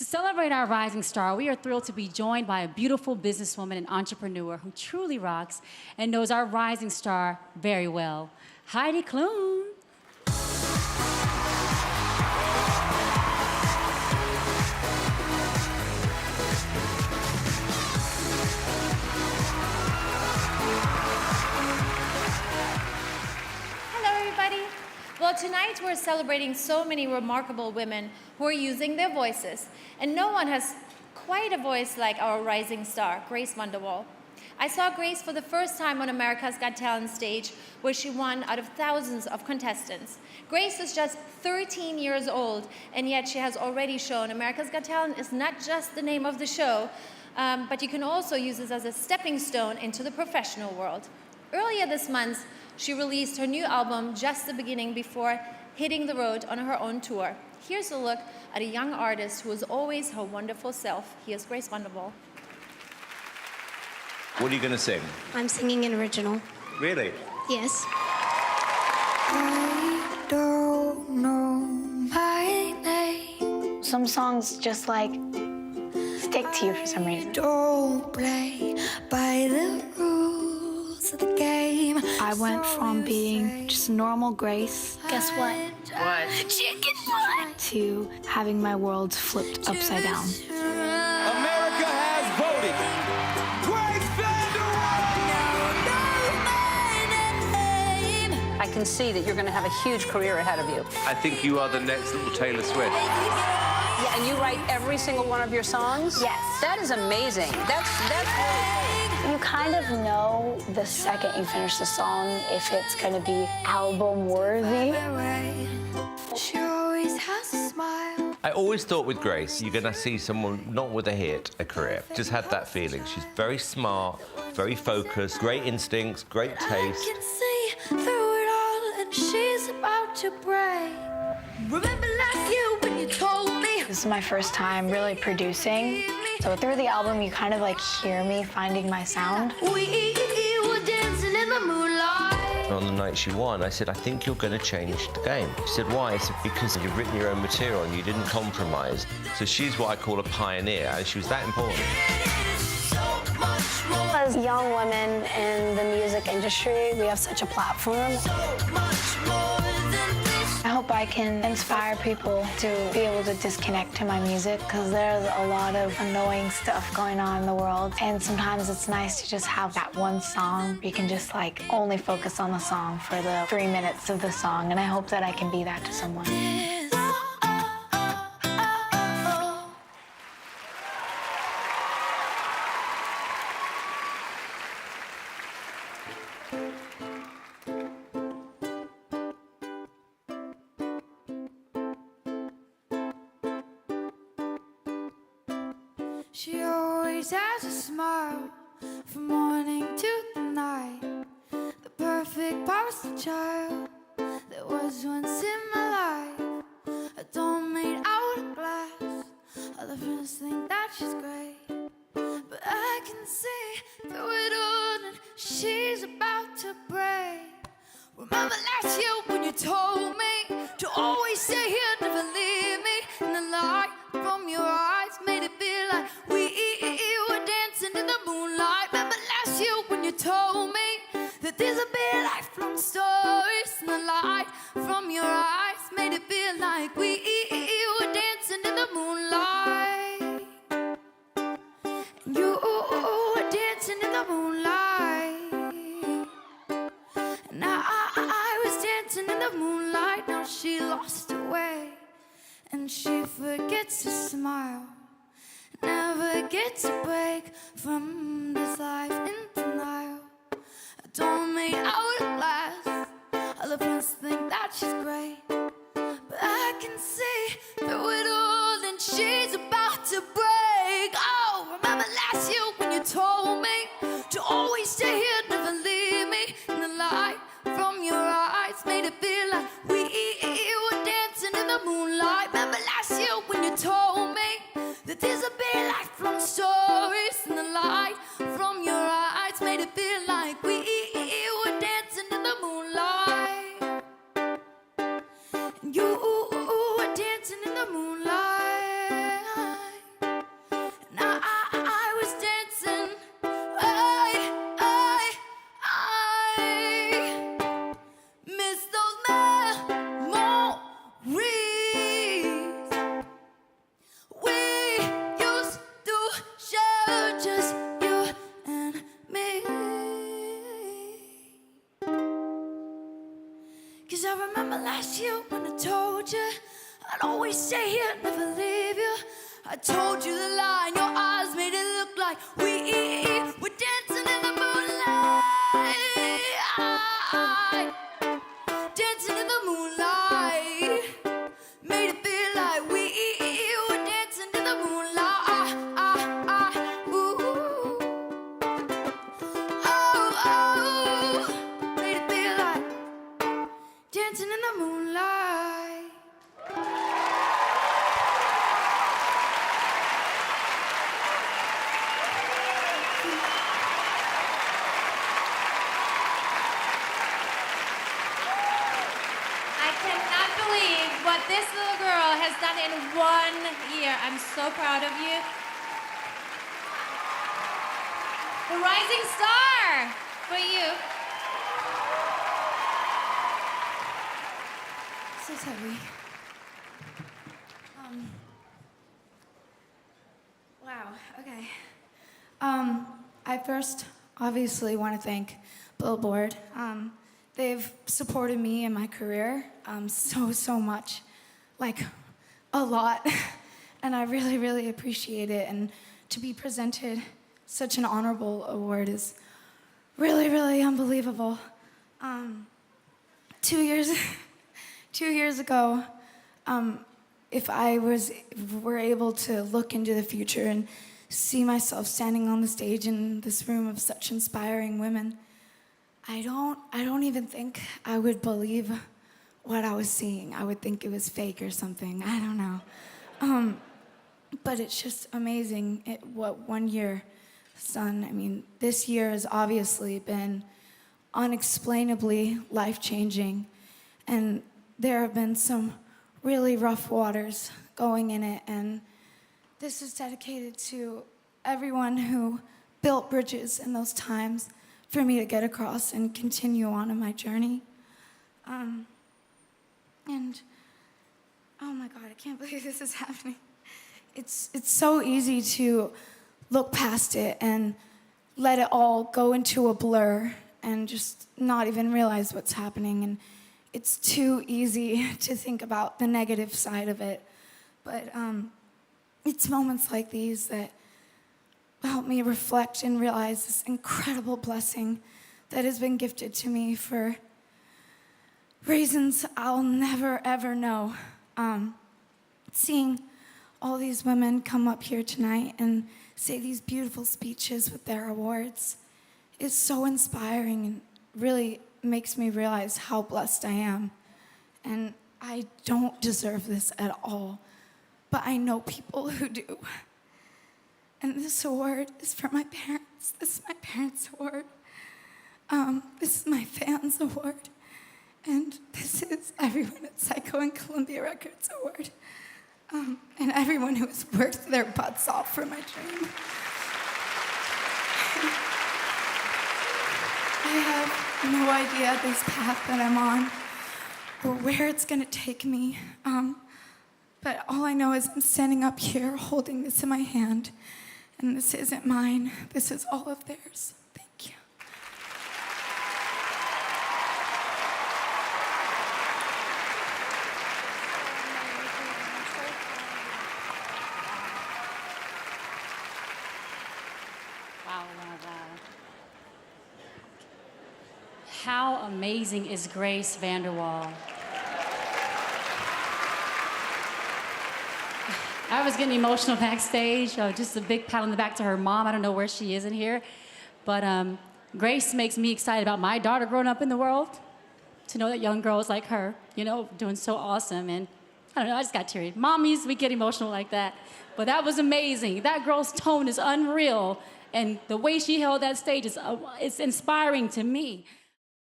To celebrate our rising star, we are thrilled to be joined by a beautiful businesswoman and entrepreneur who truly rocks and knows our rising star very well, Heidi Klum. Well, tonight we're celebrating so many remarkable women who are using their voices, and no one has quite a voice like our rising star, Grace VanderWaal. I saw Grace for the first time on America's Got Talent stage, where she won out of thousands of contestants. Grace is just 13 years old, and yet she has already shown America's Got Talent is not just the name of the show, but you can also use this as a stepping stone into the professional world. Earlier this month, she released her new album, Just the Beginning, before hitting the road on her own tour. Here's a look at a young artist who is always her wonderful self. Here's Grace VanderWaal. What are you going to sing? I'm singing an original. Really? Yes. I don't know my name. Some songs just like stick to you for some reason. Don't play by the rules of the game. I went from being just normal Grace. Guess what? What? Chicken butt. To having my world flipped upside down. America has voted. Grace VanderWaal! I can see that you're going to have a huge career ahead of you. I think you are the next little Taylor Swift. Yeah, and you write every single one of your songs? Yes. That is amazing. That's really cool. You kind of know the second you finish the song if it's going to be album worthy. She always has a smile. I always thought with Grace, you're going to see someone not with a hit, a career. Just had that feeling. She's very smart, very focused, great instincts, great taste. I can see through it all, and she's about to break. Remember last year when you told me? This is my first time really producing. So through the album, you kind of like hear me finding my sound. We were dancing in the moonlight. On the night she won, I said, I think you're going to change the game. She said, why? I said, because you've written your own material and you didn't compromise. So she's what I call a pioneer, and she was that important. As young women in the music industry, we have such a platform. I hope I can inspire people to be able to disconnect to my music, because there's a lot of annoying stuff going on in the world. And sometimes it's nice to just have that one song. You can just like only focus on the song for the 3 minutes of the song. And I hope that I can be that to someone. She always has a smile from morning to the night. The perfect poster child that was once in my life. A doll made out of glass. All the friends think that she's great, but I can see through it all, and she's about to break. Remember last year when you told me to always stay here, never leave me, and the light from your eyes made it feel like we were dancing in the moonlight. Remember last year when you told me that these would be lifelong stories, and the light from your eyes made it feel like we were dancing in the moonlight. And you were dancing in the moonlight. And I was dancing in the moonlight. Now she lost her way, and she forgets to smile. Never gets a break from this life in denial. A doll made out of glass. All the friends think that she's great, but I can see through it all, and she's about to break. Oh, remember last year when you told me to always stay here, never leave me, and the light from your eyes made it feel like we were dancing in the moonlight. Remember last year when you told me that these would be lifelong stories, and the light from your eyes made it feel like we were dancing in the moonlight. And you were dancing in the moonlight. always stay here, never leave you. I told you the lie, and your eyes made it look like we're dancing in the moonlight. Dancing in the moonlight. Made it feel like we were dancing in the moonlight. Ooh. Oh, made it feel like dancing in the moonlight. I cannot believe what this little girl has done in 1 year. I'm so proud of you. The rising star for you. This is heavy. Wow, okay. I first obviously want to thank Billboard. They've supported me in my career so much, like a lot, and I really, really appreciate it. And to be presented such an honorable award is really, really unbelievable. 2 years ago, if I were able to look into the future and see myself standing on the stage in this room of such inspiring women, I don't even think I would believe what I was seeing. I would think it was fake or something. I don't know. But it's just amazing what 1 year has done. I mean, this year has obviously been unexplainably life-changing, and there have been some really rough waters going in it, and this is dedicated to everyone who built bridges in those times for me to get across and continue on in my journey. And oh my God, I can't believe this is happening. It's so easy to look past it and let it all go into a blur and just not even realize what's happening. And it's too easy to think about the negative side of it. But it's moments like these that help me reflect and realize this incredible blessing that has been gifted to me for reasons I'll never, ever know. Seeing all these women come up here tonight and say these beautiful speeches with their awards is so inspiring and really makes me realize how blessed I am. And I don't deserve this at all, but I know people who do. And this award is for my parents. This is my parents' award. This is my fans' award. And this is everyone at Psycho and Columbia Records award. And everyone who has worked their butts off for my dream. I have no idea this path that I'm on or where it's gonna take me. But all I know is I'm standing up here holding this in my hand, and this isn't mine, this is all of theirs. Thank you. Wow. How amazing is Grace VanderWaal? I was getting emotional backstage. Just a big pat on the back to her mom. I don't know where she is in here. But Grace makes me excited about my daughter growing up in the world. To know that young girls like her, you know, doing so awesome. And I don't know, I just got teary. Mommies, we get emotional like that. But that was amazing. That girl's tone is unreal. And the way she held that stage is it's inspiring to me.